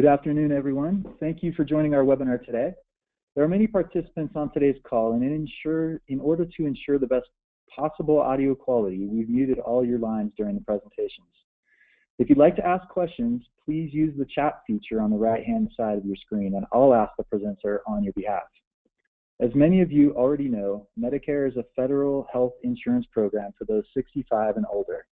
Good afternoon, everyone. Thank you for joining our webinar today. There are many participants on today's call, and in order to ensure the best possible audio quality, we've muted all your lines during the presentations. If you'd like to ask questions, please use the chat feature on the right-hand side of your screen, and I'll ask the presenter on your behalf. As many of you already know, Medicare is a federal health insurance program for those 65 and older.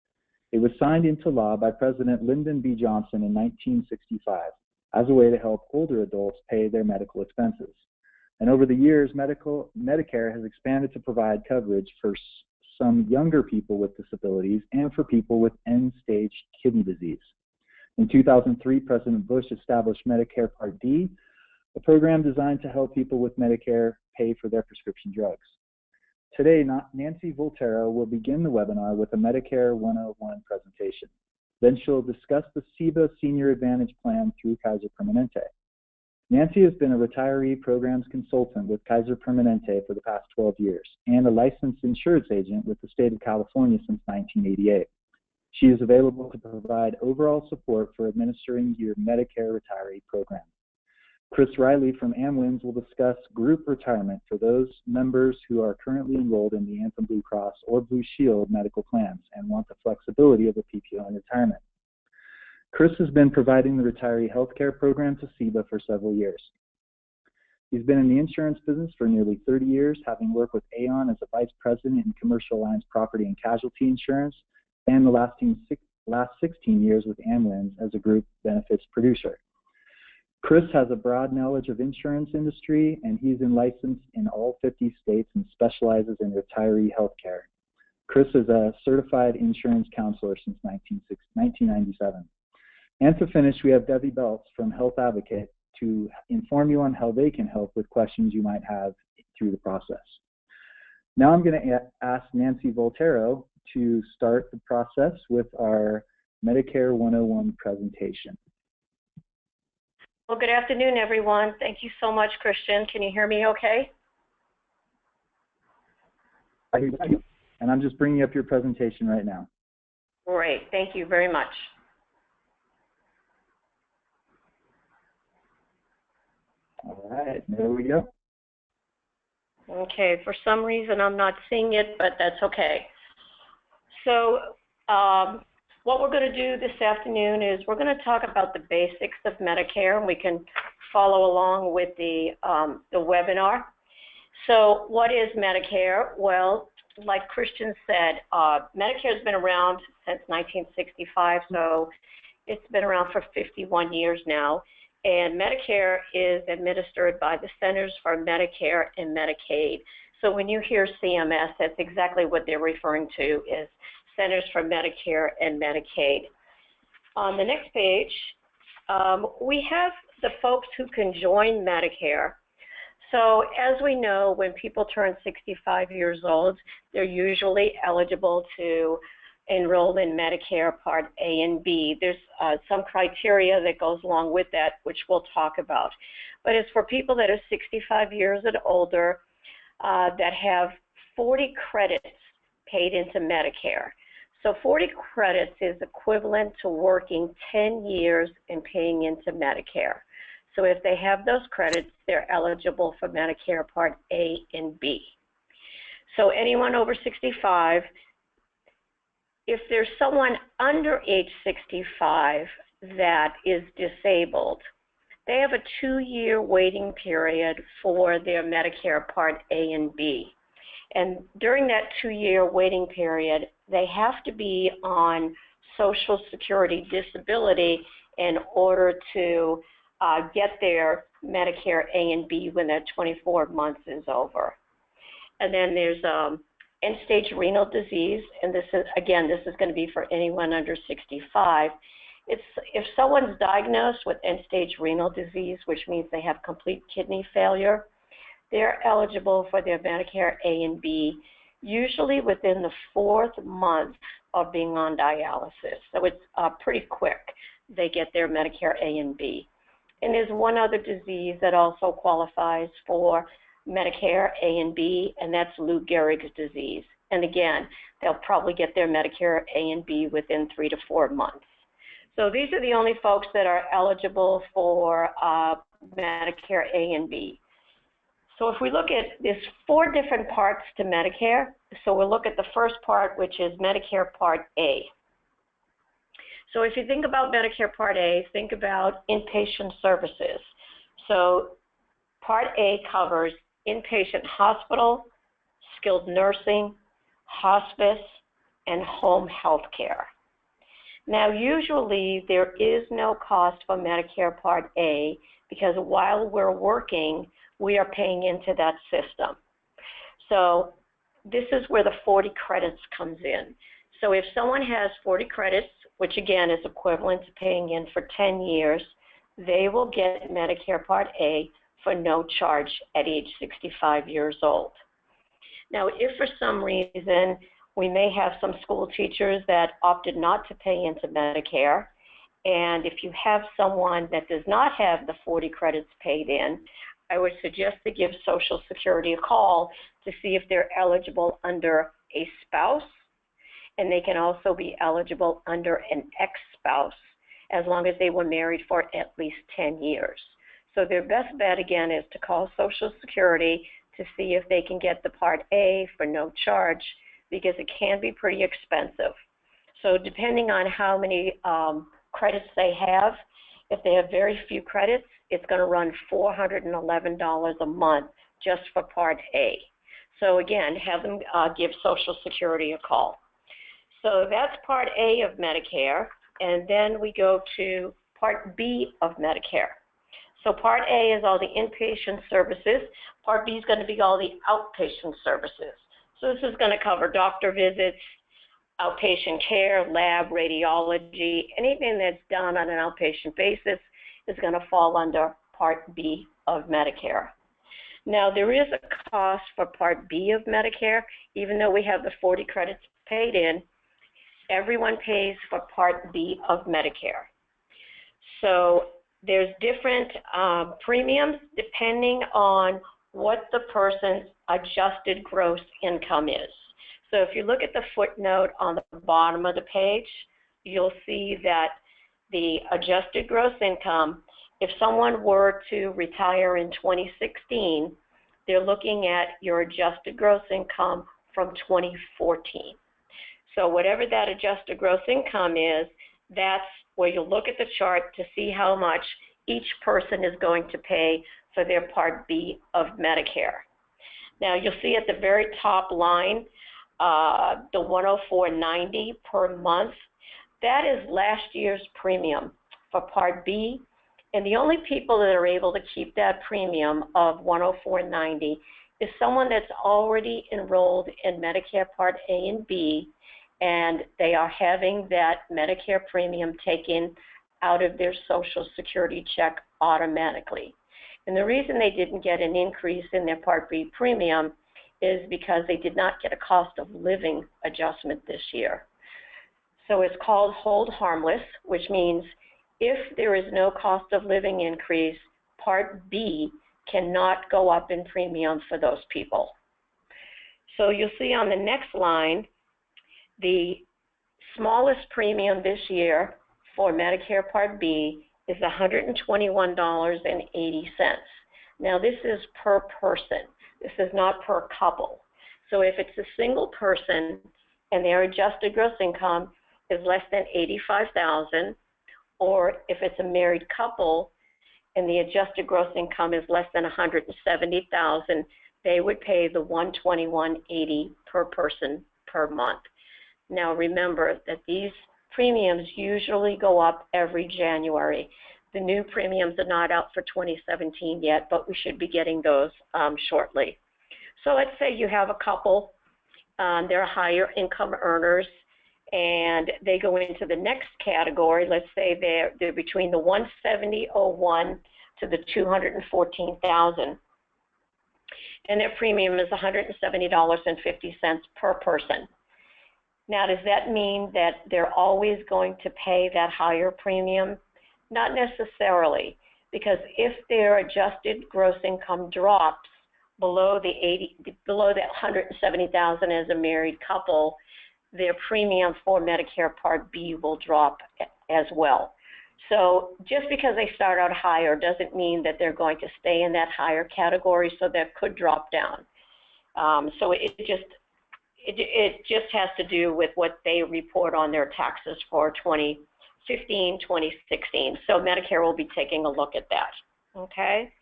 It was signed into law by President Lyndon B. Johnson in 1965 as a way to help older adults pay their medical expenses. And over the years, Medicare has expanded to provide coverage for some younger people with disabilities and for people with end-stage kidney disease. In 2003, President Bush established Medicare Part D, a program designed to help people with Medicare pay for their prescription drugs. Today, Nancy Volterra will begin the webinar with a Medicare 101 presentation. Then she'll discuss the CEBA Senior Advantage Plan through Kaiser Permanente. Nancy has been a retiree programs consultant with Kaiser Permanente for the past 12 years and a licensed insurance agent with the state of California since 1988. She is available to provide overall support for administering your Medicare retiree program. Chris Riley from AmWins will discuss group retirement for those members who are currently enrolled in the Anthem Blue Cross or Blue Shield medical plans and want the flexibility of a PPO in retirement. Chris has been providing the retiree healthcare program to CEBA for several years. He's been in the insurance business for nearly 30 years, having worked with Aon as a vice president in commercial lines property and casualty insurance, and the last 16 years with AmWins as a group benefits producer. Chris has a broad knowledge of insurance industry, and he's licensed in all 50 states and specializes in retiree healthcare. Chris is a certified insurance counselor since 1997. And to finish, we have Debbie Belts from Health Advocate to inform you on how they can help with questions you might have through the process. Now I'm going to ask Nancy Volterra to start the process with our Medicare 101 presentation. Well, good afternoon, everyone. Thank you so much, Christian. Can you hear me okay? I hear you. And I'm just bringing up your presentation right now. Great. Thank you very much. All right. There we go. Okay. For some reason, I'm not seeing it, but that's okay. So, what we're going to do this afternoon is we're going to talk about the basics of Medicare, and we can follow along with the webinar. So what is Medicare? Well, like Christian said, Medicare has been around since 1965, so it's been around for 51 years now. And Medicare is administered by the Centers for Medicare and Medicaid. So when you hear CMS, that's exactly what they're referring to is Centers for Medicare and Medicaid. On the next page, we have the folks who can join Medicare. So as we know, when people turn 65 years old, they're usually eligible to enroll in Medicare Part A and B. There's some criteria that goes along with that, which we'll talk about. But it's for people that are 65 years and older that have 40 credits paid into Medicare. So 40 credits is equivalent to working 10 years and paying into Medicare. So if they have those credits, they're eligible for Medicare Part A and B. So anyone over 65, if there's someone under age 65 that is disabled, they have a 2-year waiting period for their Medicare Part A and B. And during that 2-year waiting period, they have to be on Social Security disability in order to get their Medicare A and B when that 24 months is over. And then there's end-stage renal disease, and this is going to be for anyone under 65. If someone's diagnosed with end-stage renal disease, which means they have complete kidney failure, they're eligible for their Medicare A and B, usually within the 4th month of being on dialysis. So it's pretty quick. They get their Medicare A and B. And there's one other disease that also qualifies for Medicare A and B, and that's Lou Gehrig's disease. And again, they'll probably get their Medicare A and B within 3 to 4 months. So these are the only folks that are eligible for Medicare A and B. So if we look at, there's 4 different parts to Medicare. So we'll look at the first part, which is Medicare Part A. So if you think about Medicare Part A, think about inpatient services. So Part A covers inpatient hospital, skilled nursing, hospice, and home health care. Now, usually there is no cost for Medicare Part A because while we're working, we are paying into that system. So this is where the 40 credits comes in. So if someone has 40 credits, which again is equivalent to paying in for 10 years, they will get Medicare Part A for no charge at age 65 years old. Now, if for some reason we may have some school teachers that opted not to pay into Medicare, and if you have someone that does not have the 40 credits paid in, I would suggest to give Social Security a call to see if they're eligible under a spouse, and they can also be eligible under an ex-spouse as long as they were married for at least 10 years. So their best bet, again, is to call Social Security to see if they can get the Part A for no charge, because it can be pretty expensive. So depending on how many credits they have, if they have very few credits, it's going to run $411 a month just for Part A. So again, have them give Social Security a call. So that's Part A of Medicare, and then we go to Part B of Medicare. So Part A is all the inpatient services. Part B is going to be all the outpatient services. So this is going to cover doctor visits, outpatient care, lab, radiology, anything that's done on an outpatient basis is going to fall under Part B of Medicare. Now, there is a cost for Part B of Medicare. Even though we have the 40 credits paid in, everyone pays for Part B of Medicare. So there's different premiums depending on what the person's adjusted gross income is. So if you look at the footnote on the bottom of the page, you'll see that the adjusted gross income, if someone were to retire in 2016, they're looking at your adjusted gross income from 2014. So whatever that adjusted gross income is, that's where you'll look at the chart to see how much each person is going to pay for their Part B of Medicare. Now you'll see at the very top line, the $104.90 per month, that is last year's premium for Part B, and the only people that are able to keep that premium of $104.90 is someone that's already enrolled in Medicare Part A and B, and they are having that Medicare premium taken out of their Social Security check automatically. And the reason they didn't get an increase in their Part B premium is because they did not get a cost of living adjustment this year. So it's called hold harmless, which means if there is no cost of living increase, Part B cannot go up in premium for those people. So you'll see on the next line, the smallest premium this year for Medicare Part B is $121.80. Now this is per person. This is not per couple. So if it's a single person and their adjusted gross income is less than $85,000, or if it's a married couple and the adjusted gross income is less than $170,000, they would pay the $121.80 per person per month. Now remember that these premiums usually go up every January. The new premiums are not out for 2017 yet, but we should be getting those shortly. So let's say you have a couple, they're higher income earners, and they go into the next category. Let's say they're between the 170.01 to the 214,000, and their premium is $170.50 per person. Now, does that mean that they're always going to pay that higher premium? Not necessarily, because if their adjusted gross income drops below the $170,000 as a married couple, their premium for Medicare Part B will drop as well. So just because they start out higher doesn't mean that they're going to stay in that higher category, so that could drop down. So it just has to do with what they report on their taxes for 2015, 2016. So Medicare will be taking a look at that, okay?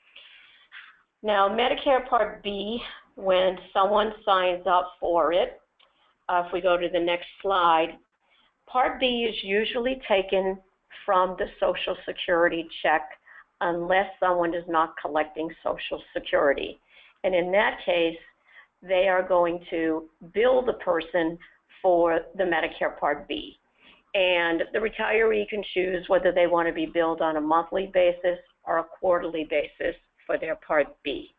Now, Medicare Part B, when someone signs up for it, if we go to the next slide, Part B is usually taken from the Social Security check unless someone is not collecting Social Security. And in that case, they are going to bill the person for the Medicare Part B. And the retiree can choose whether they want to be billed on a monthly basis or a quarterly basis for their Part B.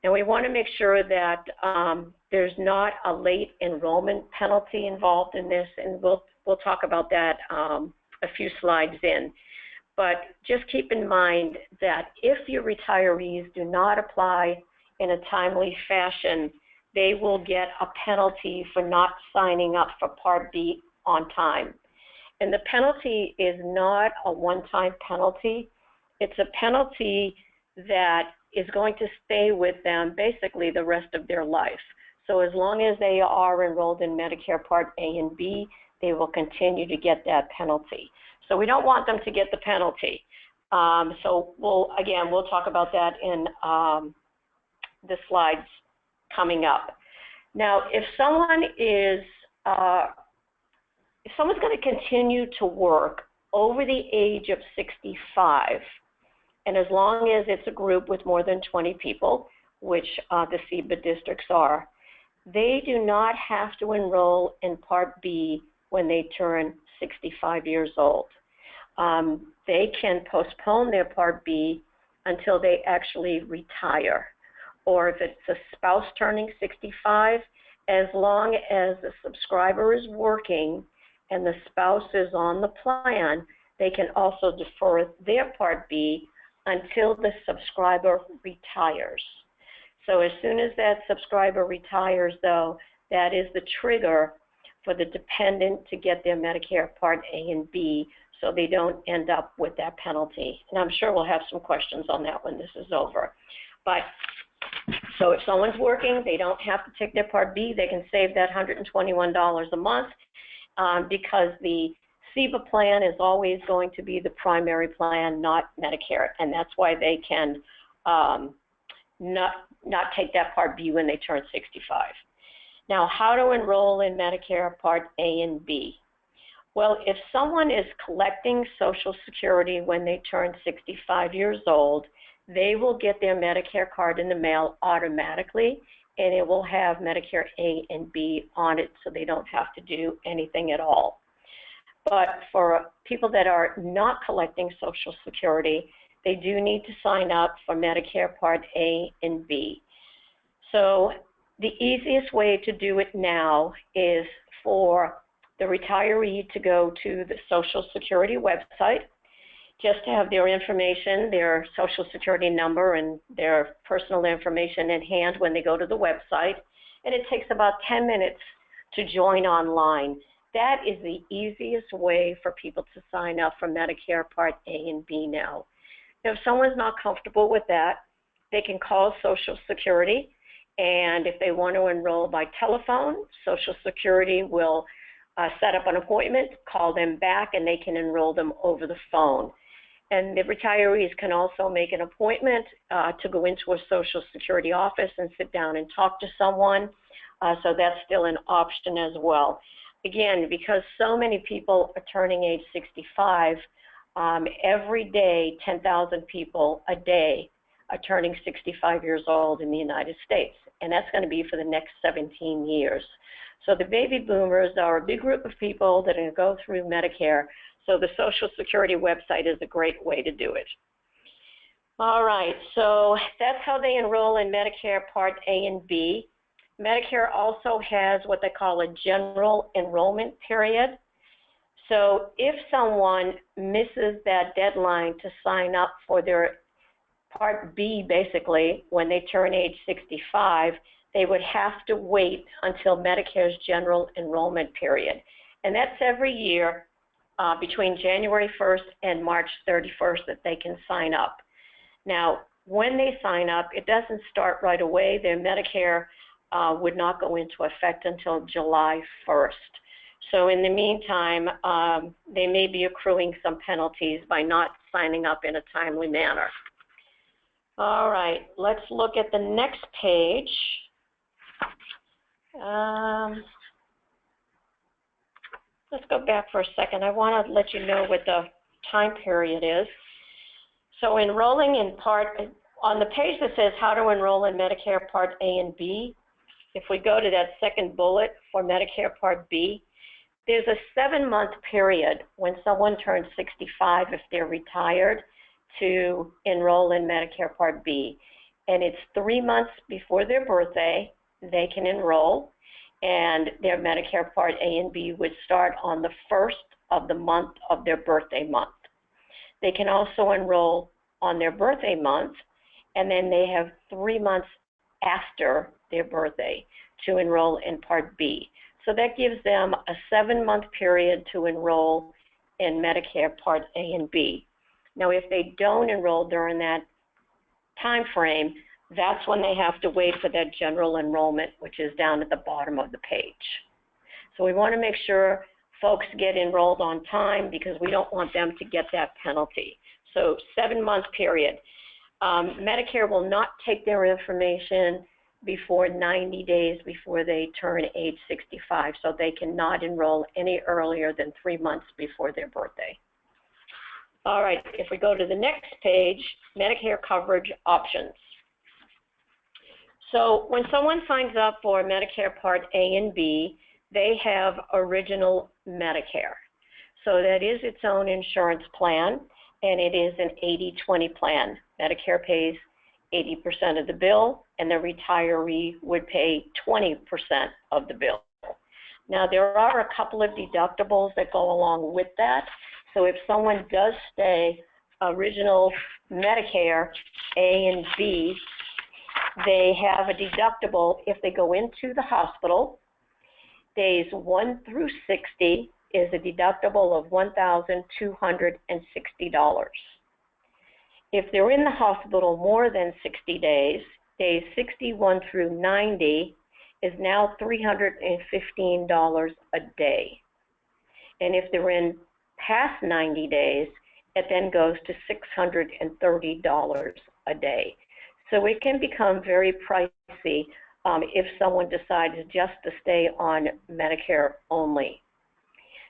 And we want to make sure that there's not a late enrollment penalty involved in this, and we'll talk about that a few slides in. But just keep in mind that if your retirees do not apply in a timely fashion, they will get a penalty for not signing up for Part B on time. And the penalty is not a one-time penalty. It's a penalty that is going to stay with them basically the rest of their life. So as long as they are enrolled in Medicare Part A and B, they will continue to get that penalty. So we don't want them to get the penalty. So we'll talk about that in the slides coming up. Now, if someone's going to continue to work over the age of 65, and as long as it's a group with more than 20 people, which the CEBA districts are, they do not have to enroll in Part B when they turn 65 years old. They can postpone their Part B until they actually retire. Or if it's a spouse turning 65, as long as the subscriber is working and the spouse is on the plan, they can also defer their Part B until the subscriber retires. So as soon as that subscriber retires, though, that is the trigger for the dependent to get their Medicare Part A and B, so they don't end up with that penalty. And I'm sure we'll have some questions on that when this is over. But so if someone's working, they don't have to take their Part B. They can save that $121 a month because the CEBA plan is always going to be the primary plan, not Medicare, and that's why they can not take that Part B when they turn 65. Now, how to enroll in Medicare Part A and B? Well, if someone is collecting Social Security when they turn 65 years old, they will get their Medicare card in the mail automatically, and it will have Medicare A and B on it, so they don't have to do anything at all. But for people that are not collecting Social Security, they do need to sign up for Medicare Part A and B. So the easiest way to do it now is for the retiree to go to the Social Security website, just to have their information, their Social Security number and their personal information in hand when they go to the website. And it takes about 10 minutes to join online. That is the easiest way for people to sign up for Medicare Part A and B now. If someone's not comfortable with that, they can call Social Security, and if they want to enroll by telephone, Social Security will set up an appointment, call them back, and they can enroll them over the phone. And the retirees can also make an appointment to go into a Social Security office and sit down and talk to someone, so that's still an option as well. Again, because so many people are turning age 65, every day 10,000 people a day are turning 65 years old in the United States, and that's going to be for the next 17 years. So the baby boomers are a big group of people that are going to go through Medicare, so the Social Security website is a great way to do it. All right, so that's how they enroll in Medicare Part A and B. Medicare also has what they call a general enrollment period. So if someone misses that deadline to sign up for their Part B, basically, when they turn age 65, they would have to wait until Medicare's general enrollment period. And that's every year. between January 1st and March 31st that they can sign up. Now, when they sign up, it doesn't start right away. Their Medicare would not go into effect until July 1st. So in the meantime, they may be accruing some penalties by not signing up in a timely manner. All right, let's look at the next page. Let's go back for a second. I want to let you know what the time period is. So enrolling in on the page that says how to enroll in Medicare Part A and B, if we go to that second bullet for Medicare Part B, there's a 7-month period when someone turns 65 if they're retired to enroll in Medicare Part B. And it's 3 months before their birthday they can enroll, and their Medicare Part A and B would start on the 1st of the month of their birthday month. They can also enroll on their birthday month, and then they have 3 months after their birthday to enroll in Part B. So that gives them a 7-month period to enroll in Medicare Part A and B. Now, if they don't enroll during that time frame, that's when they have to wait for that general enrollment, which is down at the bottom of the page. So we want to make sure folks get enrolled on time because we don't want them to get that penalty. So 7-month period. Medicare will not take their information before 90 days before they turn age 65, so they cannot enroll any earlier than 3 months before their birthday. All right, if we go to the next page, Medicare coverage options. So when someone signs up for Medicare Part A and B, they have Original Medicare. So that is its own insurance plan, and it is an 80-20 plan. Medicare pays 80% of the bill, and the retiree would pay 20% of the bill. Now, there are a couple of deductibles that go along with that. So if someone does stay Original Medicare A and B, they have a deductible if they go into the hospital. Days 1 through 60 is a deductible of $1,260. If they're in the hospital more than 60 days, days 61 through 90 is now $315 a day. And if they're in past 90 days, it then goes to $630 a day. So it can become very pricey if someone decides just to stay on Medicare only.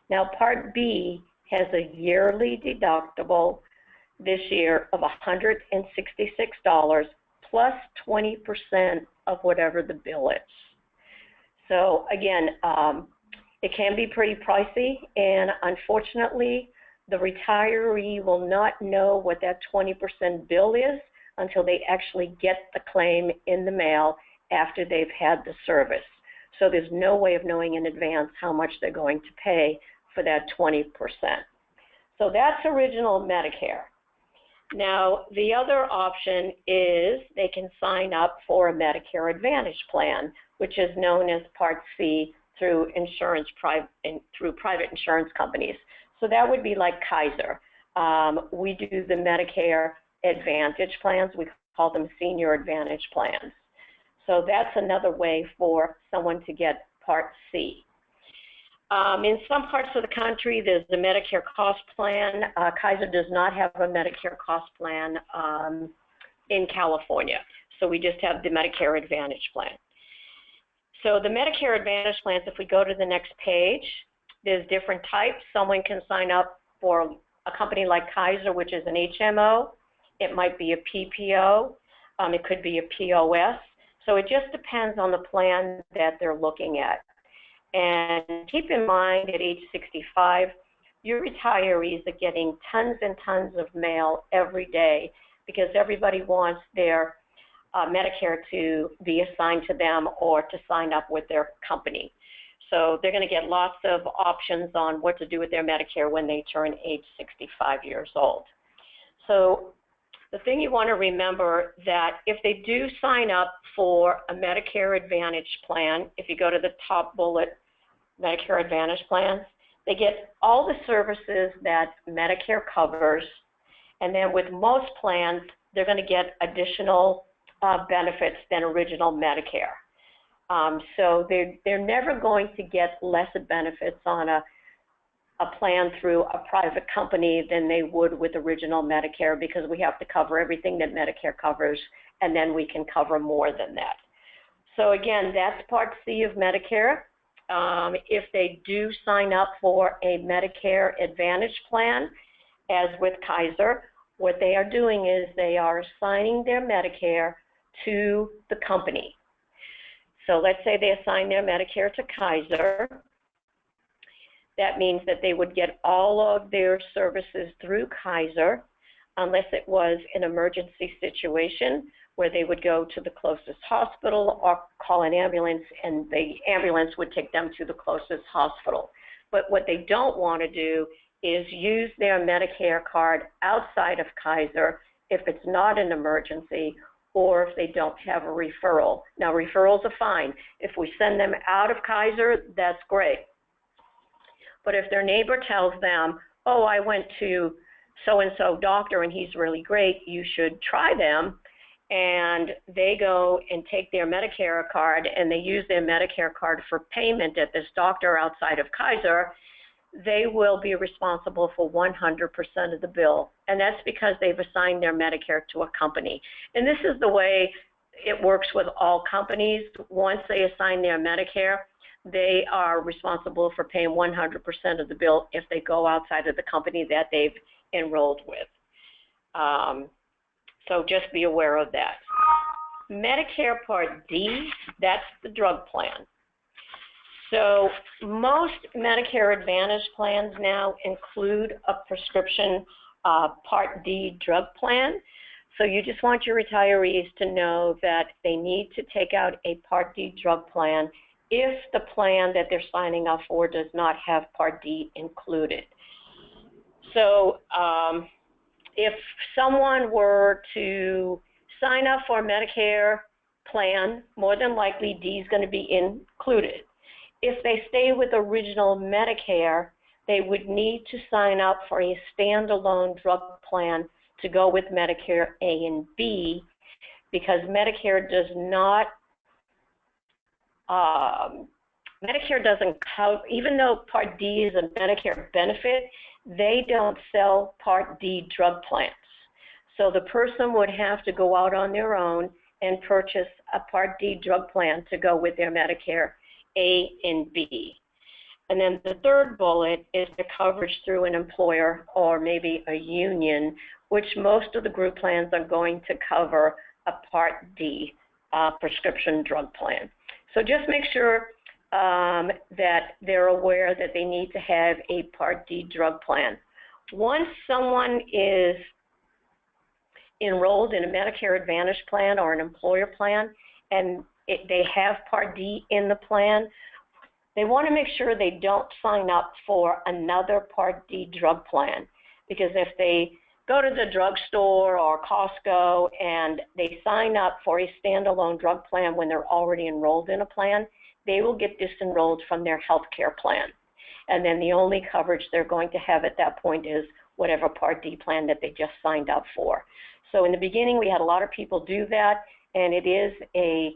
Now, Part B has a yearly deductible this year of $166 plus 20% of whatever the bill is. So again, it can be pretty pricey, and unfortunately, the retiree will not know what that 20% bill is until they actually get the claim in the mail after they've had the service. So there's no way of knowing in advance how much they're going to pay for that 20%. So that's Original Medicare. Now, the other option is they can sign up for a Medicare Advantage plan, which is known as Part C through private insurance companies. So that would be like Kaiser. We do the Medicare Advantage plans. We call them Senior Advantage plans. So that's another way for someone to get Part C. In some parts of the country, there's the Medicare cost plan. Kaiser does not have a Medicare cost plan in California. So we just have the Medicare Advantage plan. So the Medicare Advantage plans, if we go to the next page, there's different types. Someone can sign up for a company like Kaiser, which is an HMO. It might be a PPO. It could be a POS. So it just depends on the plan that they're looking at. And keep in mind, at age 65, your retirees are getting tons and tons of mail every day because everybody wants their Medicare to be assigned to them or to sign up with their company. So they're going to get lots of options on what to do with their Medicare when they turn age 65 years old. So the thing you want to remember that if they do sign up for a Medicare Advantage plan, if you go to the top bullet, Medicare Advantage plans, They get all the services that Medicare covers, and then with most plans, they're going to get additional benefits than original Medicare. So they're never going to get less benefits on a plan through a private company than they would with original Medicare, because we have to cover everything that Medicare covers, and then we can cover more than that. So again, that's Part C of Medicare. If they do sign up for a Medicare Advantage plan, as with Kaiser, what they are doing is they are assigning their Medicare to the company. So let's say they assign their Medicare to Kaiser. That means that they would get all of their services through Kaiser, unless it was an emergency situation where they would go to the closest hospital or call an ambulance, and the ambulance would take them to the closest hospital. But what they don't want to do is use their Medicare card outside of Kaiser if it's not an emergency or if they don't have a referral. Now, referrals are fine. If we send them out of Kaiser, that's great. But if their neighbor tells them, oh, I went to so-and-so doctor and he's really great, you should try them, and they go and take their Medicare card and they use their Medicare card for payment at this doctor outside of Kaiser, they will be responsible for 100% of the bill. And that's because they've assigned their Medicare to a company. And this is the way it works with all companies. Once they assign their Medicare, they are responsible for paying 100% of the bill if they go outside of the company that they've enrolled with. So just be aware of that. Medicare Part D, that's the drug plan. So most Medicare Advantage plans now include a prescription Part D drug plan. So you just want your retirees to know that they need to take out a Part D drug plan if the plan that they're signing up for does not have Part D included. So if someone were to sign up for a Medicare plan, more than likely D is going to be included. If they stay with original Medicare, they would need to sign up for a standalone drug plan to go with Medicare A and B, because Medicare does not Medicare doesn't cover, even though Part D is a Medicare benefit, they don't sell Part D drug plans. So the person would have to go out on their own and purchase a Part D drug plan to go with their Medicare A and B. And then the third bullet is the coverage through an employer or maybe a union, which most of the group plans are going to cover a Part D prescription drug plan. So just make sure that they're aware that they need to have a Part D drug plan. Once someone is enrolled in a Medicare Advantage plan or an employer plan and they have Part D in the plan, they want to make sure they don't sign up for another Part D drug plan, because if they go to the drugstore or Costco and they sign up for a standalone drug plan when they're already enrolled in a plan, they will get disenrolled from their health care plan. And then the only coverage they're going to have at that point is whatever Part D plan that they just signed up for. So in the beginning, we had a lot of people do that, and it is a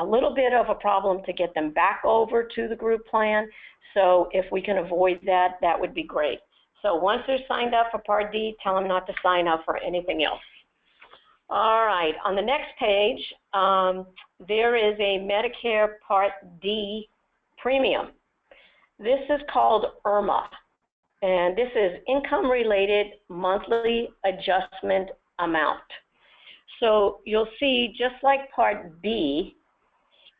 little bit of a problem to get them back over to the group plan. So if we can avoid that, that would be great. So once they're signed up for Part D, tell them not to sign up for anything else. All right, on the next page, there is a Medicare Part D premium. This is called IRMA, and this is income-related monthly adjustment amount. So you'll see, just like Part B,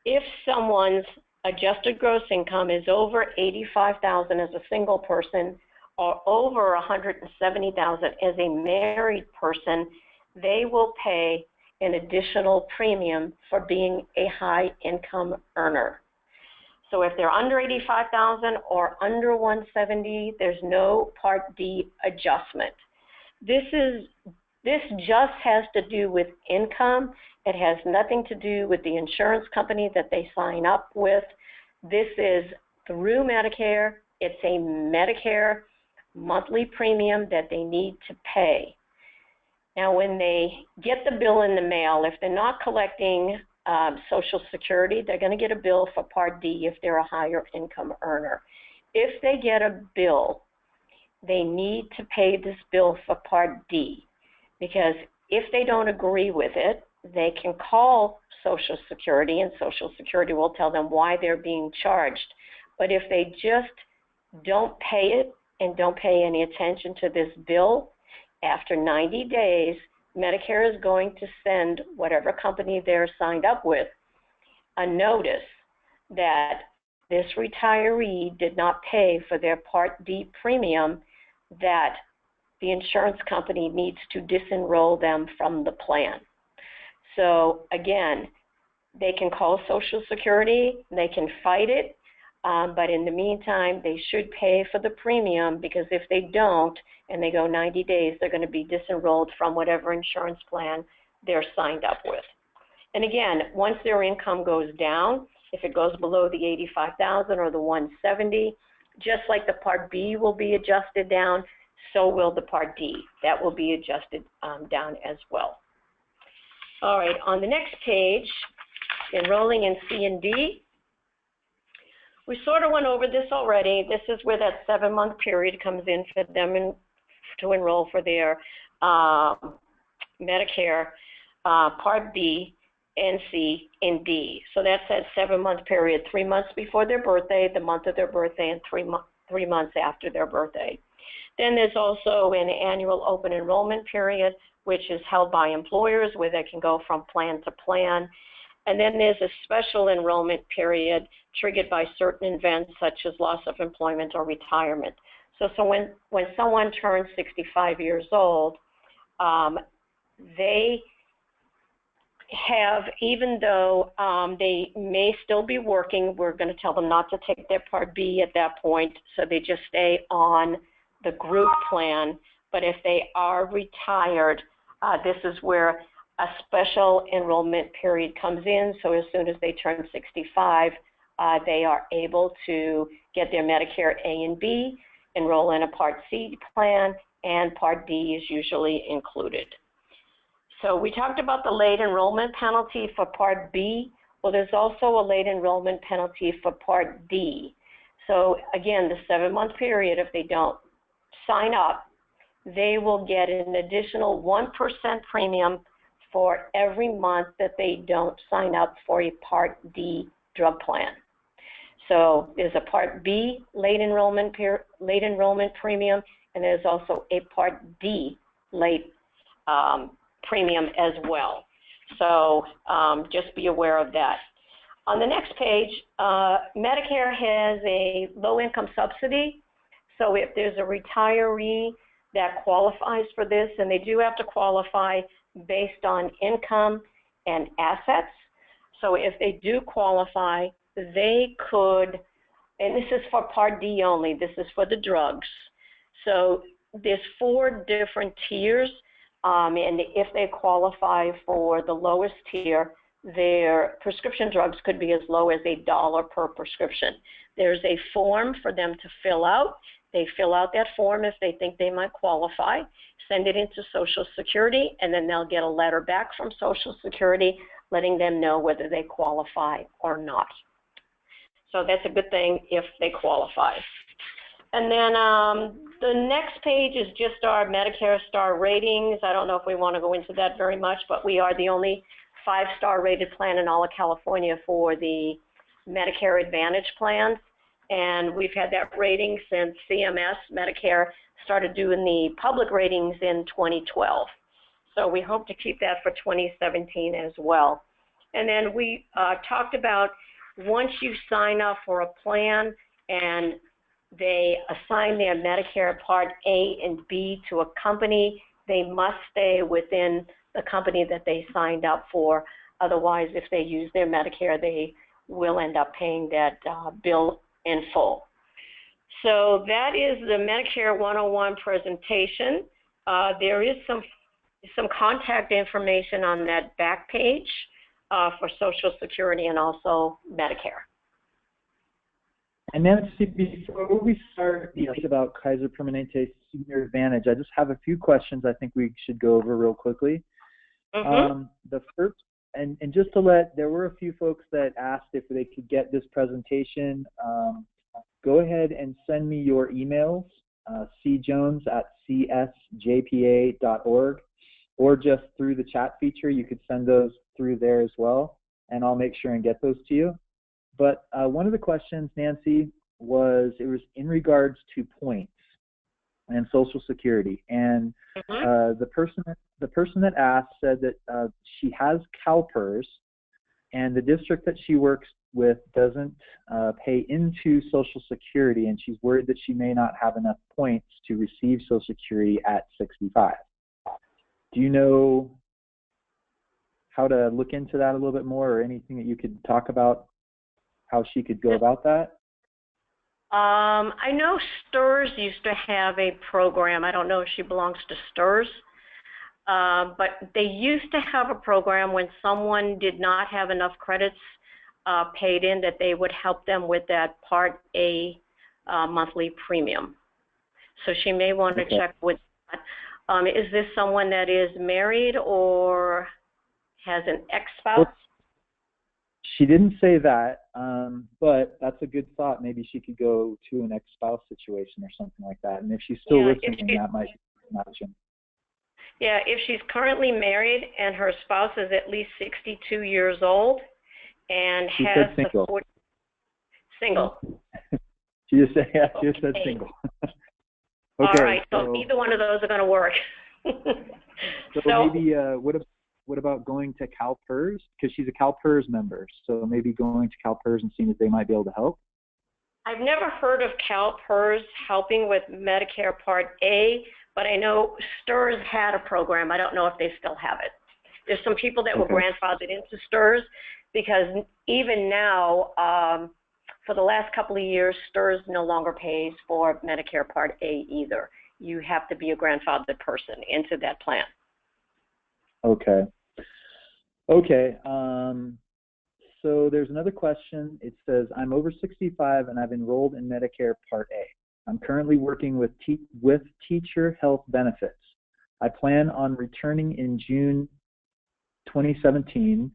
if someone's adjusted gross income is over $85,000 as a single person or over $170,000 as a married person, they will pay an additional premium for being a high income earner. So if they're under $85,000 or under $170,000, there's no Part D adjustment. This just has to do with income. It has nothing to do with the insurance company that they sign up with. This is through Medicare, It's a Medicare monthly premium that they need to pay. Now, when they get the bill in the mail, if they're not collecting Social Security, they're going to get a bill for Part D if they're a higher income earner. If they get a bill, they need to pay this bill for Part D, because if they don't agree with it, they can call Social Security, and Social Security will tell them why they're being charged. But if they just don't pay it and don't pay any attention to this bill, after 90 days, Medicare is going to send whatever company they're signed up with a notice that this retiree did not pay for their Part D premium, that the insurance company needs to disenroll them from the plan. So again, they can call Social Security, they can fight it, but in the meantime, they should pay for the premium, because if they don't and they go 90 days, they're going to be disenrolled from whatever insurance plan they're signed up with. And again, once their income goes down, if it goes below the $85,000 or the $170,000, just like the Part B will be adjusted down, so will the Part D. That will be adjusted down as well. All right, on the next page, enrolling in C and D. We sort of went over this already. This is where that 7-month period comes in for them to enroll for their Medicare Part B and C and D. So that's that 7-month period, 3 months before their birthday, the month of their birthday, and 3 months after their birthday. Then there's also an annual open enrollment period, which is held by employers, where they can go from plan to plan. And then there's a special enrollment period triggered by certain events such as loss of employment or retirement. So when someone turns 65 years old, they have, even though they may still be working, we're going to tell them not to take their Part B at that point, so they just stay on the group plan. But if they are retired, this is where a special enrollment period comes in. So as soon as they turn 65, they are able to get their Medicare A and B, enroll in a Part C plan, and Part D is usually included. So we talked about the late enrollment penalty for Part B. Well, there's also a late enrollment penalty for Part D. So again, the 7-month period, if they don't sign up, they will get an additional 1% premium for every month that they don't sign up for a Part D drug plan. So there's a Part B late enrollment premium, and there's also a Part D late premium as well. So just be aware of that. On the next page, Medicare has a low-income subsidy. So if there's a retiree that qualifies for this, and they do have to qualify based on income and assets. So if they do qualify, they could, and this is for Part D only, this is for the drugs. So there's 4 different tiers, and if they qualify for the lowest tier, their prescription drugs could be as low as $1 per prescription. There's a form for them to fill out. They fill out that form if they think they might qualify, send it into Social Security, and then they'll get a letter back from Social Security letting them know whether they qualify or not. So that's a good thing if they qualify. And then the next page is just our Medicare star ratings. I don't know if we want to go into that very much, but we are the only 5-star rated plan in all of California for the Medicare Advantage plans. And we've had that rating since CMS, Medicare, started doing the public ratings in 2012. So we hope to keep that for 2017 as well. And then we talked about once you sign up for a plan and they assign their Medicare Part A and B to a company, they must stay within the company that they signed up for. Otherwise, if they use their Medicare, they will end up paying that bill in full. So that is the Medicare 101 presentation. There is some contact information on that back page for Social Security and also Medicare. And Nancy, before we start about Kaiser Permanente Senior Advantage, I just have a few questions I think we should go over real quickly. The first, and just to there were a few folks that asked if they could get this presentation. Go ahead and send me your emails, cjones@csjpa.org, or just through the chat feature. You could send those through there as well, and I'll make sure and get those to you. But one of the questions, Nancy, it was in regards to points and Social Security. And the person that asked said that she has CalPERS, and the district that she works with doesn't pay into Social Security, and she's worried that she may not have enough points to receive Social Security at 65. Do you know how to look into that a little bit more, or anything that you could talk about how she could go about that? I know STRS used to have a program. I don't know if she belongs to STRS, but they used to have a program when someone did not have enough credits paid in, that they would help them with that Part A monthly premium. So she may want to check with that. Is this someone that is married or has an ex-spouse? She didn't say that, but that's a good thought. Maybe she could go to an ex-spouse situation or something like that. And if she's still listening, that might be an option. Yeah, if she's currently married and her spouse is at least 62 years old and she has said single. Single. She just said single. Okay, all right, so neither one of those are going to work. so maybe what about going to CalPERS? Because she's a CalPERS member, so maybe going to CalPERS and seeing if they might be able to help. I've never heard of CalPERS helping with Medicare Part A, but I know STRS had a program. I don't know if they still have it. There's some people that were grandfathered into STRS, because even now, for the last couple of years, STRS no longer pays for Medicare Part A either. You have to be a grandfathered person into that plan. Okay. So there's another question. It says, I'm over 65 and I've enrolled in Medicare Part A. I'm currently working with teacher health benefits. I plan on returning in June 2017,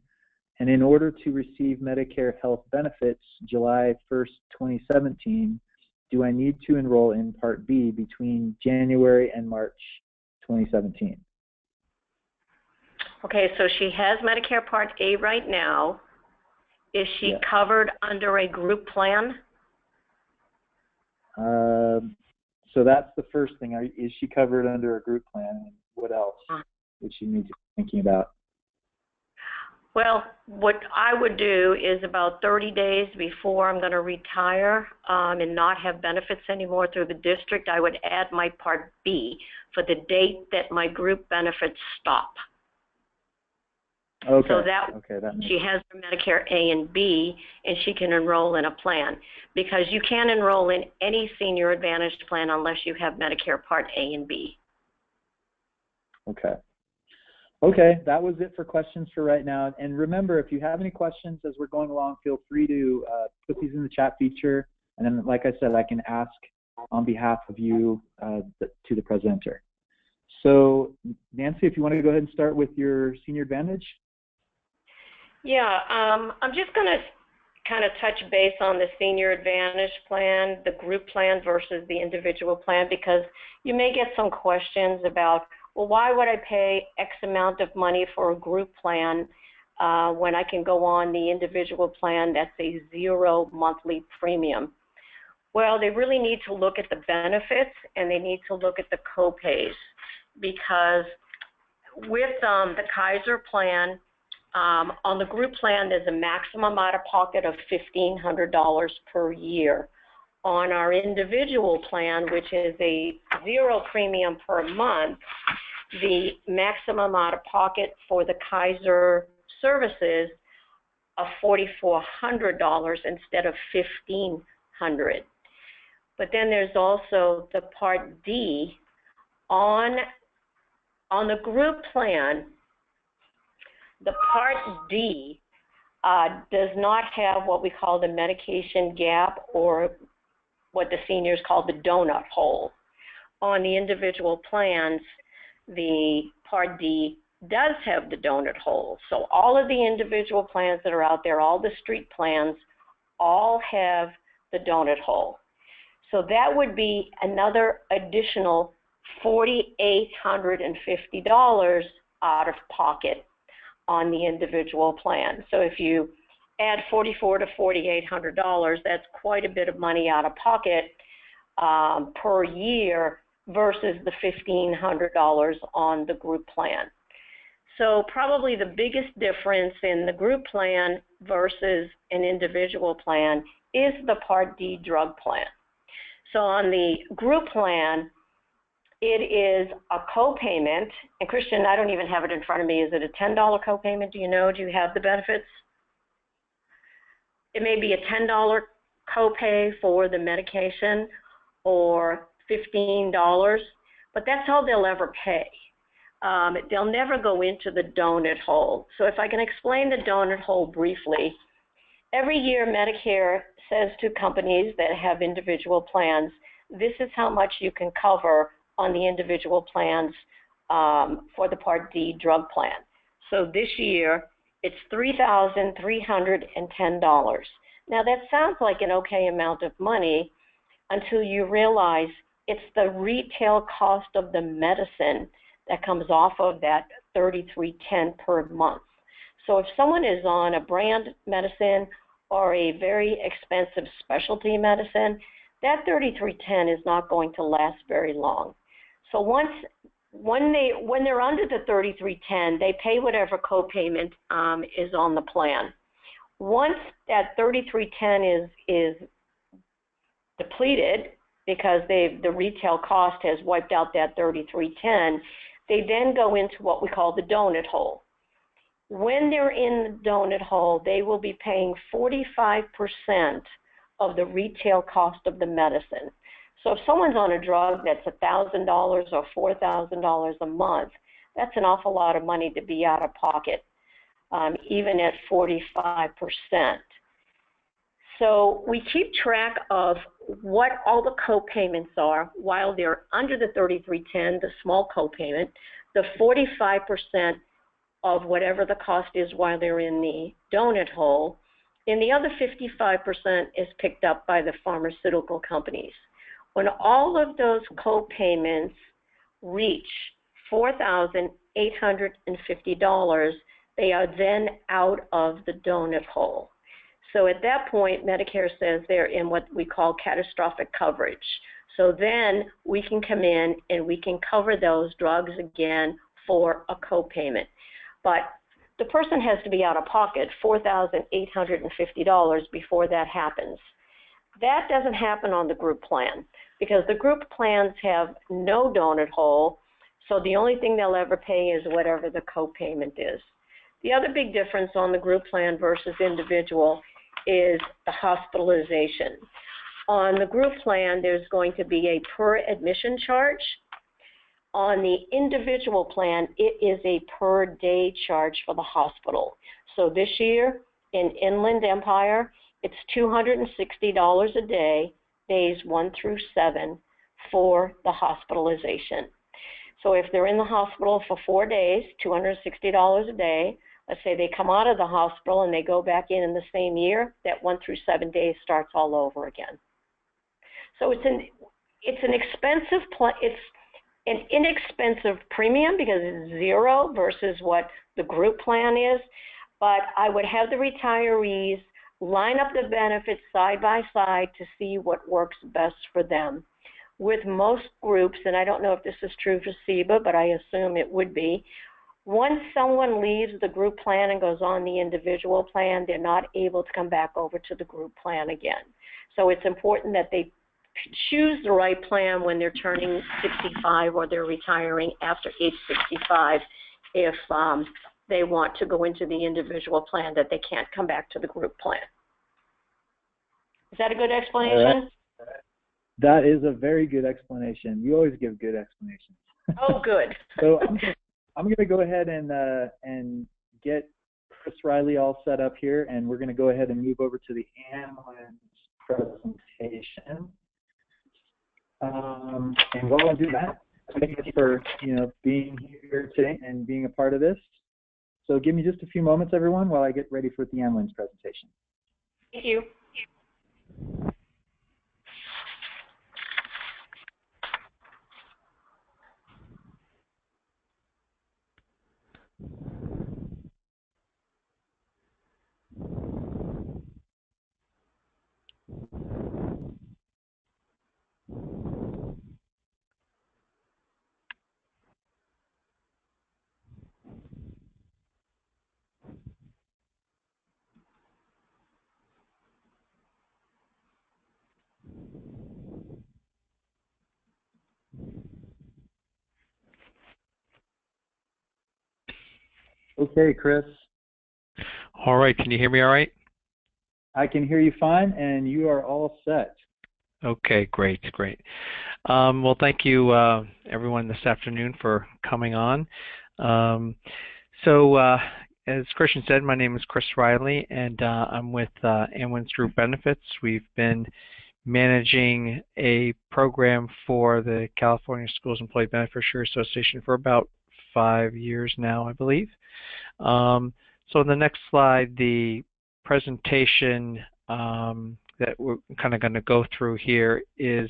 and in order to receive Medicare health benefits July 1st, 2017, do I need to enroll in Part B between January and March 2017? Okay, so she has Medicare Part A right now. Is she covered under a group plan? So that's the first thing. Is she covered under a group plan? And what else would she need to be thinking about? Well, what I would do is about 30 days before I'm going to retire and not have benefits anymore through the district, I would add my Part B for the date that my group benefits stop. Okay. So that she sense. has her Medicare A and B, and she can enroll in a plan, because you can't enroll in any senior advantage plan unless you have Medicare Part A and B. Okay, that was it for questions for right now. And remember, if you have any questions as we're going along, feel free to put these in the chat feature. And then, like I said, I can ask on behalf of you to the presenter. So, Nancy, if you want to go ahead and start with your Senior Advantage. Yeah, I'm just going to kind of touch base on the Senior Advantage plan, the group plan versus the individual plan, because you may get some questions about, well, why would I pay X amount of money for a group plan when I can go on the individual plan that's a 0 monthly premium? Well, they really need to look at the benefits, and they need to look at the co-pays, because with the Kaiser plan, on the group plan, there's a maximum out-of-pocket of $1,500 per year. On our individual plan, which is a 0 premium per month, the maximum out-of-pocket for the Kaiser services of $4,400 instead of $1,500. But then there's also the Part D. On the group plan, the Part D does not have what we call the medication gap or what the seniors call the donut hole. On the individual plans, the Part D does have the donut hole. So all of the individual plans that are out there, all the street plans, all have the donut hole. So that would be another additional $4,850 out of pocket on the individual plan. So if you add $4,400 to $4,800, that's quite a bit of money out of pocket per year versus the $1,500 on the group plan. So probably the biggest difference in the group plan versus an individual plan is the Part D drug plan. So on the group plan, it is a copayment, and Christian, I don't even have it in front of me. Is it a $10 copayment? Do you know? Do you have the benefits? It may be a $10 copay for the medication or $15, but that's all they'll ever pay. They'll never go into the donut hole. So if I can explain the donut hole briefly, every year Medicare says to companies that have individual plans, this is how much you can cover on the individual plans for the Part D drug plan. So this year, it's $3,310. Now that sounds like an okay amount of money until you realize it's the retail cost of the medicine that comes off of that $3,310 per month. So if someone is on a brand medicine or a very expensive specialty medicine, that $3,310 is not going to last very long. So when they're under the $3,310, they pay whatever copayment is on the plan. Once that $3,310 is depleted because the retail cost has wiped out that $3,310, they then go into what we call the donut hole. When they're in the donut hole, they will be paying 45% of the retail cost of the medicine. So if someone's on a drug that's $1,000 or $4,000 a month, that's an awful lot of money to be out of pocket, even at 45%. So we keep track of what all the co-payments are while they're under the $3,310, the small co-payment, the 45% of whatever the cost is while they're in the donut hole, and the other 55% is picked up by the pharmaceutical companies. When all of those co-payments reach $4,850, they are then out of the donut hole. So at that point, Medicare says they're in what we call catastrophic coverage. So then we can come in and we can cover those drugs again for a co-payment. But the person has to be out of pocket $4,850 before that happens. That doesn't happen on the group plan because the group plans have no donut hole, so the only thing they'll ever pay is whatever the co-payment is. The other big difference on the group plan versus individual is the hospitalization. On the group plan, there's going to be a per admission charge. On the individual plan, it is a per day charge for the hospital. So this year in Inland Empire, it's $260 a day, days 1 through 7, for the hospitalization. So if they're in the hospital for 4 days, $260 a day, let's say they come out of the hospital and they go back in the same year, that 1 through 7 days starts all over again. So it's an inexpensive premium because it's zero versus what the group plan is, but I would have the retirees line up the benefits side by side to see what works best for them. With most groups, and I don't know if this is true for SEBA, but I assume it would be, once someone leaves the group plan and goes on the individual plan, they're not able to come back over to the group plan again. So it's important that they choose the right plan when they're turning 65 or they're retiring after age 65 if they want to go into the individual plan, that they can't come back to the group plan. Is that a good explanation? That is a very good explanation. You always give good explanations. Oh, good. So I'm going to go ahead and get Chris Riley all set up here, and we're going to go ahead and move over to the AmWins presentation. And while I do that, thank you for being here today and being a part of this. So give me just a few moments, everyone, while I get ready for the AmWins presentation. Thank you. Okay, Chris. All right, can you hear me all right? I can hear you fine, and you are all set. Okay, great. Well, thank you, everyone, this afternoon for coming on. As Christian said, my name is Chris Riley, and I'm with AmWins Group Benefits. We've been managing a program for the California Schools Employee Beneficiary Association for about 5 years now, I believe. So in the next slide, the presentation that we're kind of going to go through here is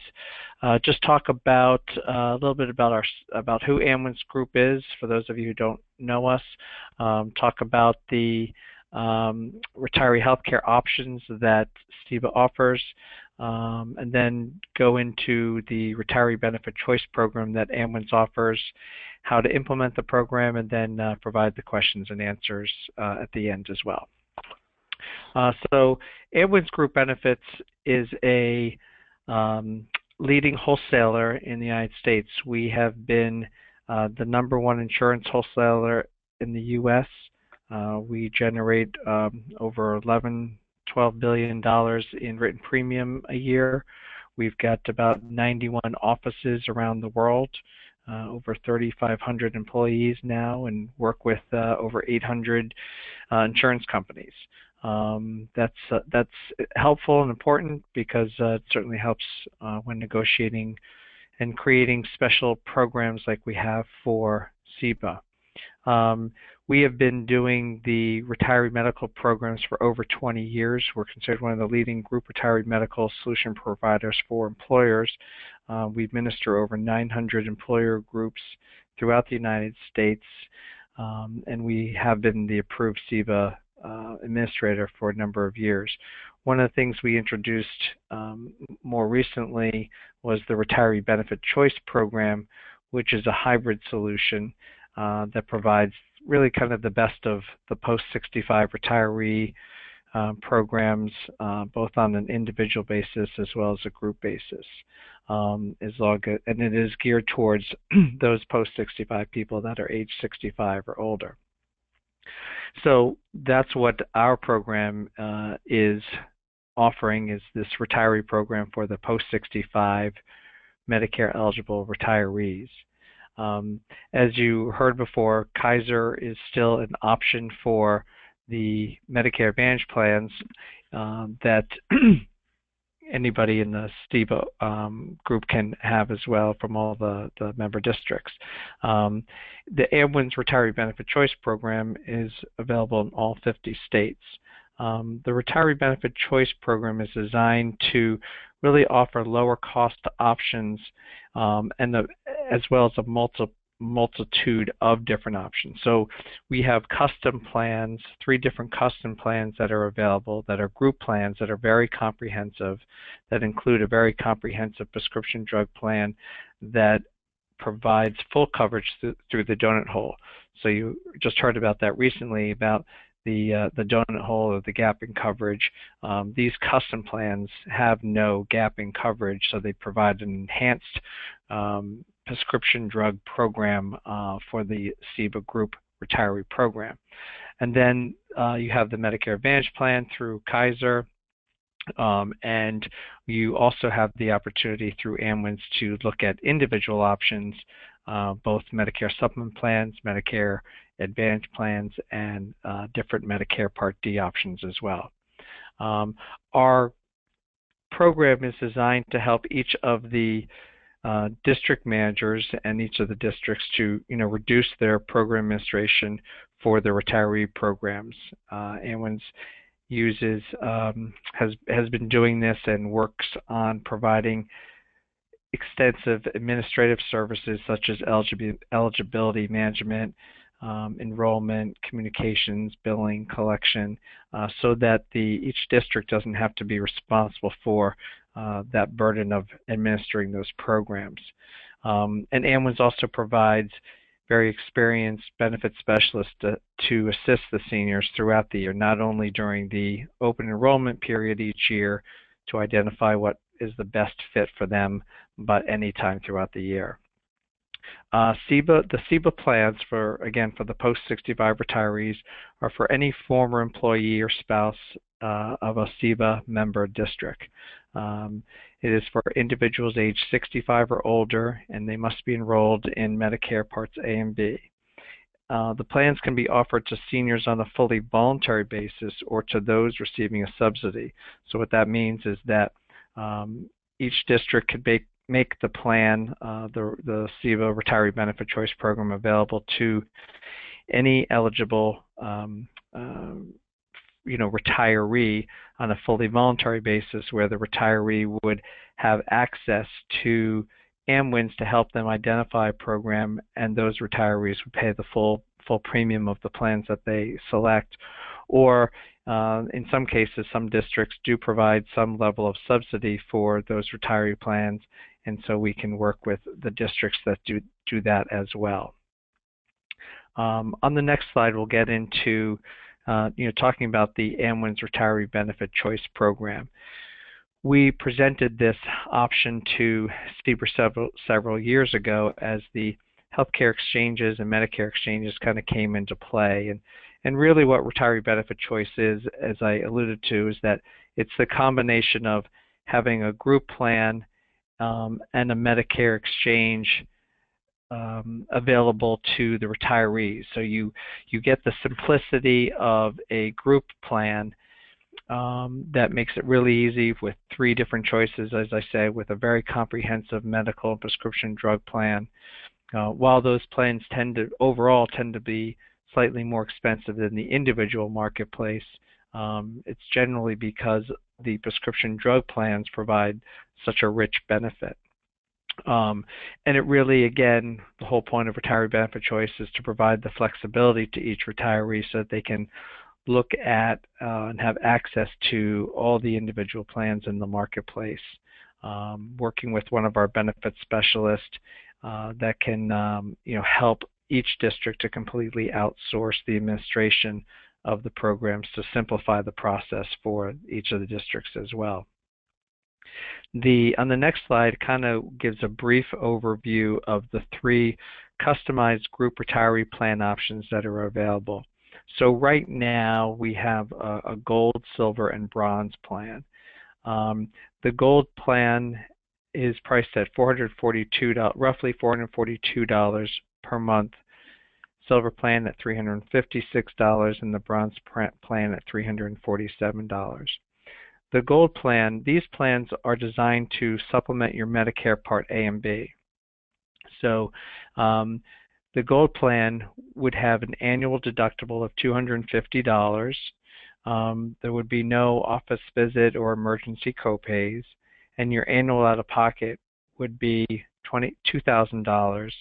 just talk about a little bit about who AmWins Group is, for those of you who don't know us, talk about the retiree healthcare options that STIBA offers, and then go into the retiree benefit choice program that AmWins offers, how to implement the program, and then provide the questions and answers at the end as well. So AmWins Group Benefits is a leading wholesaler in the United States. We have been the #1 insurance wholesaler in the U.S. We generate over $12 billion in written premium a year. We've got about 91 offices around the world, over 3,500 employees now, and work with over 800 insurance companies. That's helpful and important because it certainly helps when negotiating and creating special programs like we have for STIBA. We have been doing the retiree medical programs for over 20 years. We're considered one of the leading group retiree medical solution providers for employers. We administer over 900 employer groups throughout the United States, and we have been the approved STIBA administrator for a number of years. One of the things we introduced more recently was the Retiree Benefit Choice Program, which is a hybrid solution that provides really kind of the best of the post-65 retiree programs, both on an individual basis as well as a group basis. And it is geared towards those post-65 people that are age 65 or older. So that's what our program is offering, is this retiree program for the post-65 Medicare eligible retirees. As you heard before, Kaiser is still an option for the Medicare Advantage plans that anybody in the STIBA group can have as well from all the member districts. The AmWins Retiree Benefit Choice Program is available in all 50 states. The Retiree Benefit Choice Program is designed to really offer lower cost options as well as a multitude of different options. So we have custom plans, 3 different custom plans that are available, that are group plans that are very comprehensive, that include a very comprehensive prescription drug plan that provides full coverage through the donut hole. So you just heard about that recently, about the donut hole or the gap in coverage. These custom plans have no gap in coverage, so they provide an enhanced prescription drug program for the STIBA group retiree program. And then you have the Medicare Advantage plan through Kaiser, and you also have the opportunity through AmWins to look at individual options, both Medicare supplement plans, Medicare Advantage plans, and different Medicare Part D options as well. Our program is designed to help each of the district managers and each of the districts to reduce their program administration for the retiree programs. AmWins has been doing this and works on providing extensive administrative services such as eligibility management, enrollment, communications, billing, collection, so that each district doesn't have to be responsible for that burden of administering those programs. And AmWins also provides very experienced benefit specialists to assist the seniors throughout the year, not only during the open enrollment period each year to identify what is the best fit for them, but any time throughout the year. The SEBA plans for the post-65 retirees are for any former employee or spouse of a SEBA member district. It is for individuals aged 65 or older, and they must be enrolled in Medicare Parts A and B. The plans can be offered to seniors on a fully voluntary basis or to those receiving a subsidy. So what that means is that each district could make the plan, the SEBA Retiree Benefit Choice Program, available to any eligible retiree on a fully voluntary basis, where the retiree would have access to AmWins to help them identify a program, and those retirees would pay the full premium of the plans that they select. Or in some cases, some districts do provide some level of subsidy for those retiree plans, and so we can work with the districts that do that as well. On the next slide, we'll get into talking about the AmWins Retiree Benefit Choice Program. We presented this option to SEBA several years ago as the healthcare exchanges and Medicare exchanges kind of came into play. And really what retiree benefit choice is, as I alluded to, is that it's the combination of having a group plan and a Medicare exchange available to the retirees. So you get the simplicity of a group plan that makes it really easy with 3 different choices, as I say, with a very comprehensive medical and prescription drug plan. While those plans overall tend to be slightly more expensive than the individual marketplace, it's generally because the prescription drug plans provide such a rich benefit. And it really, again, the whole point of retiree benefit choice is to provide the flexibility to each retiree so that they can look at and have access to all the individual plans in the marketplace. Working with one of our benefit specialists that can help each district to completely outsource the administration of the programs to simplify the process for each of the districts as well. On the next slide kind of gives a brief overview of the 3 customized group retiree plan options that are available. So right now we have a gold, silver, and bronze plan. The gold plan is priced at roughly $442 per month, silver plan at $356, and the bronze plan at $347. The gold plan, these plans are designed to supplement your Medicare Part A and B. So the gold plan would have an annual deductible of $250. There would be no office visit or emergency copays, and your annual out-of-pocket would be $2,000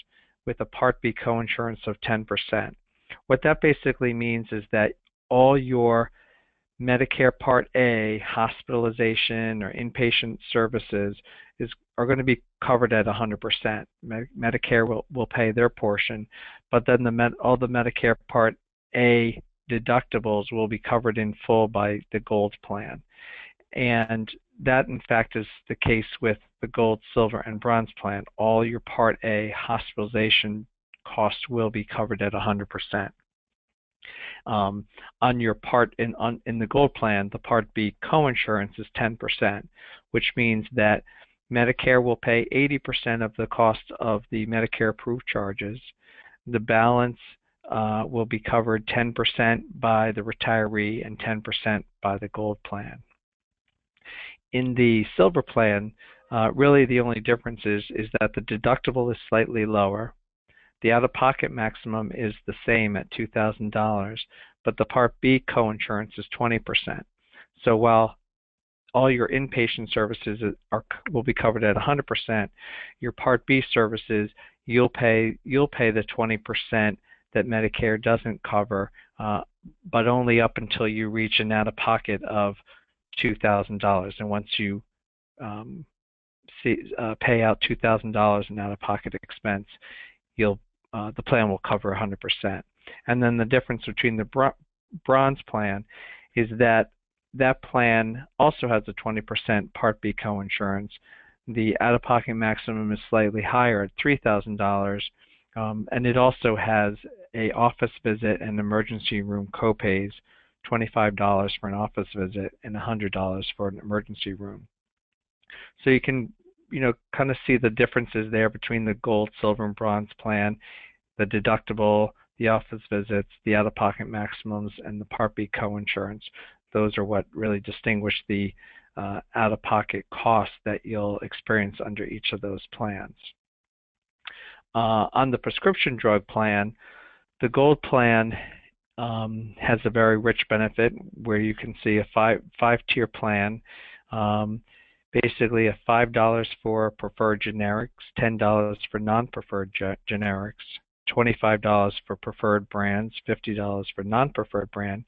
with a Part B coinsurance of 10%. What that basically means is that all your Medicare Part A hospitalization or inpatient services are going to be covered at 100%. Medicare will pay their portion, but then all the Medicare Part A deductibles will be covered in full by the gold plan. And that, in fact, is the case with the gold, silver, and bronze plan. All your Part A hospitalization costs will be covered at 100%. On your in the gold plan, the Part B coinsurance is 10%, which means that Medicare will pay 80% of the cost of the Medicare approved charges. The balance will be covered 10% by the retiree and 10% by the gold plan. In the silver plan, Really, the only difference is that the deductible is slightly lower. The out-of-pocket maximum is the same at $2,000, but the Part B coinsurance is 20%. So while all your inpatient services will be covered at 100%, your Part B services, you'll pay the 20% that Medicare doesn't cover, but only up until you reach an out-of-pocket of $2,000. And once you pay out $2,000 in out-of-pocket expense, the plan will cover 100%. And then the difference between the bronze plan is that plan also has a 20% Part B coinsurance. The out-of-pocket maximum is slightly higher at $3,000, and it also has a office visit and emergency room copays, $25 for an office visit and $100 for an emergency room. So you can kind of see the differences there between the gold, silver, and bronze plan, the deductible, the office visits, the out-of-pocket maximums, and the Part B coinsurance. Those are what really distinguish the out-of-pocket costs that you'll experience under each of those plans. On the prescription drug plan, the gold plan has a very rich benefit where you can see a five-tier plan. Basically, $5 for preferred generics, $10 for non-preferred generics, $25 for preferred brands, $50 for non-preferred brand,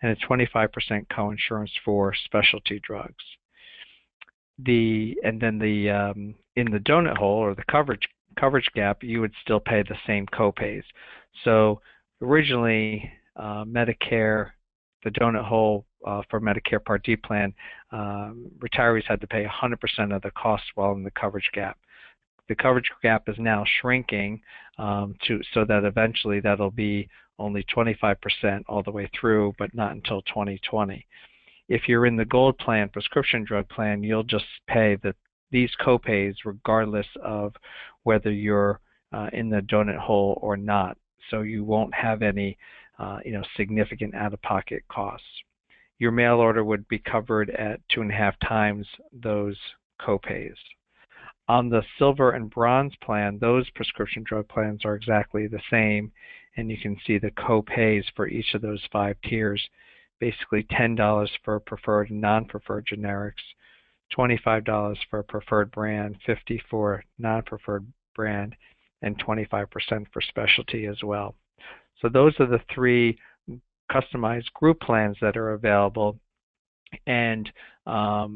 and a 25% coinsurance for specialty drugs. And then in the donut hole or the coverage gap, you would still pay the same copays. So originally, Medicare, the donut hole for Medicare Part D plan, retirees had to pay 100% of the cost while in the coverage gap. The coverage gap is now shrinking so that eventually that'll be only 25% all the way through, but not until 2020. If you're in the gold plan, prescription drug plan, you'll just pay these copays regardless of whether you're in the donut hole or not. So you won't have any significant out-of-pocket costs. Your mail order would be covered at 2.5 times those copays. On the silver and bronze plan, those prescription drug plans are exactly the same, and you can see the copays for each of those 5 tiers. Basically $10 for preferred and non-preferred generics, $25 for preferred brand, $50 for non-preferred brand, and 25% for specialty as well. So those are the 3 customized group plans that are available. And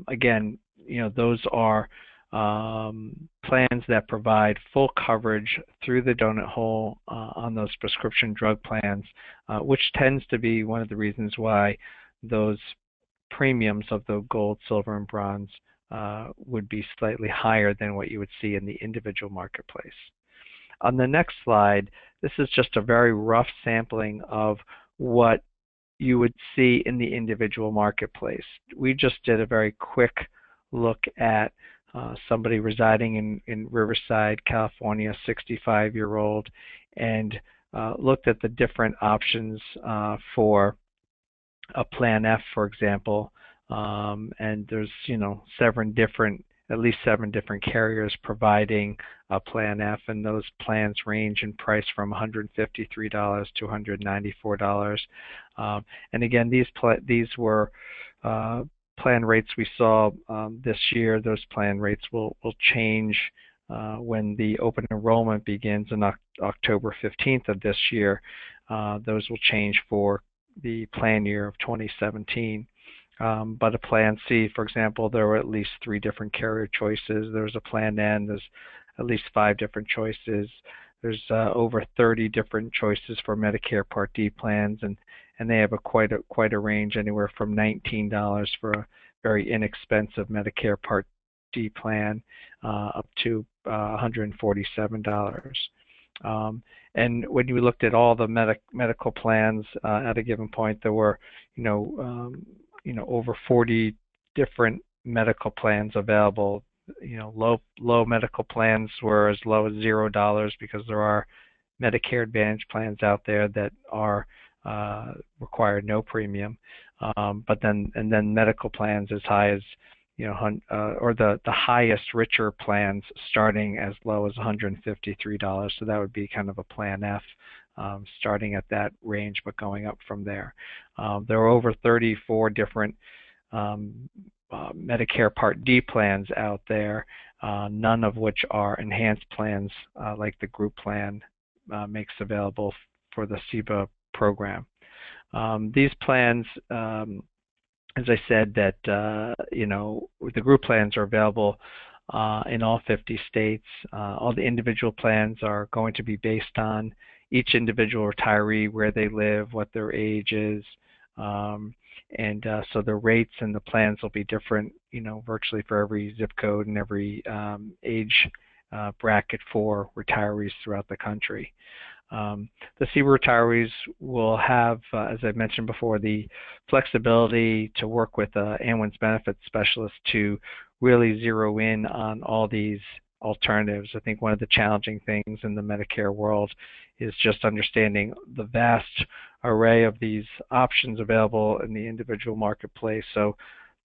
again, those are plans that provide full coverage through the donut hole on those prescription drug plans, which tends to be one of the reasons why those premiums of the gold, silver, and bronze would be slightly higher than what you would see in the individual marketplace. On the next slide, this is just a very rough sampling of what you would see in the individual marketplace. We just did a very quick look at somebody residing in Riverside, California, 65-year-old, and looked at the different options for a Plan F, for example, and there's at least 7 different carriers providing a Plan F, and those plans range in price from $153 to $194. And again, these were plan rates we saw this year. Those plan rates will change when the open enrollment begins on October 15th of this year. Those will change for the plan year of 2017. But a Plan C, for example, there were at least 3 different carrier choices. There's a Plan N, there's at least 5 different choices. There's over 30 different choices for Medicare Part D plans, and they have quite a range, anywhere from $19 for a very inexpensive Medicare Part D plan up to $147. And when you looked at all the medical plans at a given point, there were over 40 different medical plans available. Low medical plans were as low as $0 because there are Medicare Advantage plans out there that are require no premium. But then medical plans as high as or the highest richer plans starting as low as $153. So that would be kind of a Plan F, starting at that range but going up from there. There are over 34 different Medicare Part D plans out there, none of which are enhanced plans like the group plan makes available for the CEBA program. These plans, as I said, that the group plans are available in all 50 states. All the individual plans are going to be based on each individual retiree, where they live, what their age is, and so the rates and the plans will be different, virtually for every zip code and every age bracket for retirees throughout the country. The CEBA retirees will have, as I mentioned before, the flexibility to work with AmWins benefits specialist to really zero in on all these alternatives. I think one of the challenging things in the Medicare world is just understanding the vast array of these options available in the individual marketplace. So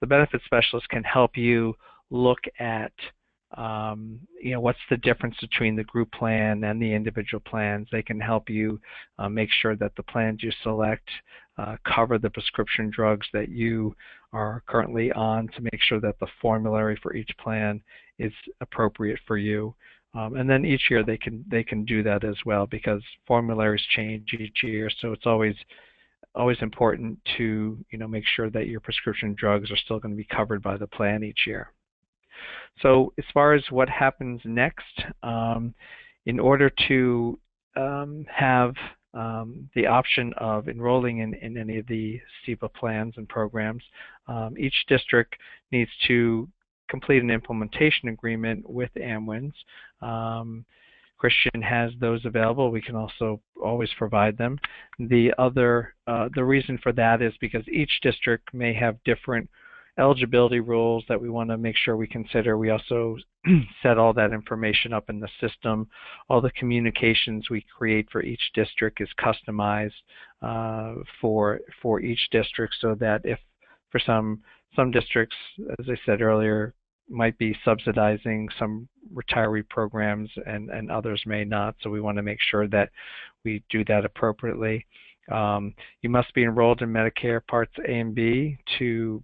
the benefit specialist can help you look at what's the difference between the group plan and the individual plans. They can help you make sure that the plans you select cover the prescription drugs that you are currently on, to make sure that the formulary for each plan is appropriate for you. And then each year they can do that as well, because formularies change each year. So it's always important to make sure that your prescription drugs are still going to be covered by the plan each year. So as far as what happens next, in order to have the option of enrolling in any of the CEBA plans and programs, each district needs to complete an implementation agreement with AmWins. Christian has those available. We can also always provide them. The reason for that is because each district may have different eligibility rules that we want to make sure we consider. We also set all that information up in the system. All the communications we create for each district is customized for each district, so that if for some districts, as I said earlier, might be subsidizing some retiree programs and others may not. So we want to make sure that we do that appropriately. You must be enrolled in Medicare Parts A and B to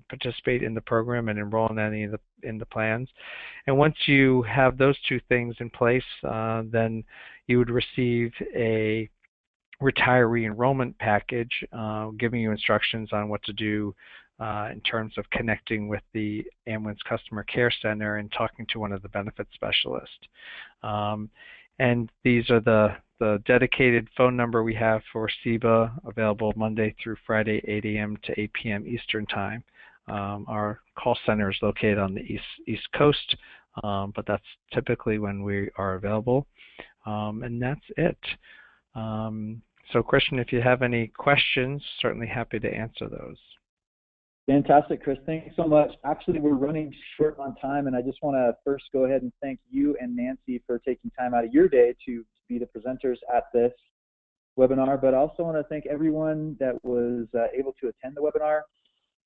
participate in the program and enroll in any of the plans. And once you have those two things in place, then you would receive a retiree enrollment package giving you instructions on what to do in terms of connecting with the AmWins Customer Care Center and talking to one of the benefit specialists. And these are the dedicated phone number we have for CEBA, available Monday through Friday, 8 a.m. to 8 p.m. Eastern Time. Our call center is located on the East Coast, but that's typically when we are available. And that's it. So Christian, if you have any questions, certainly happy to answer those. Fantastic, Chris. Thank you so much. Actually, we're running short on time, and I just want to first go ahead and thank you and Nancy for taking time out of your day to be the presenters at this webinar, but I also want to thank everyone that was able to attend the webinar.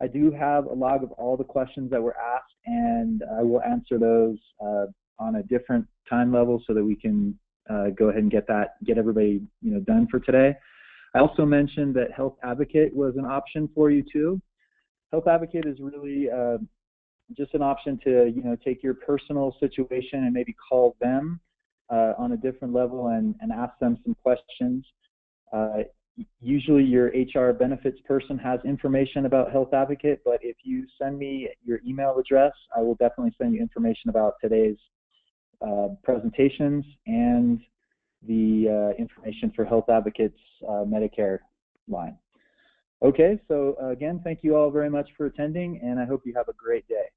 I do have a log of all the questions that were asked, and I will answer those on a different time level so that we can go ahead and get everybody done for today. I also mentioned that Health Advocate was an option for you too. Health Advocate is really just an option to take your personal situation and maybe call them on a different level and ask them some questions. Usually your HR benefits person has information about Health Advocate, but if you send me your email address, I will definitely send you information about today's presentations and the information for Health Advocate's Medicare line. Okay, so again, thank you all very much for attending, and I hope you have a great day.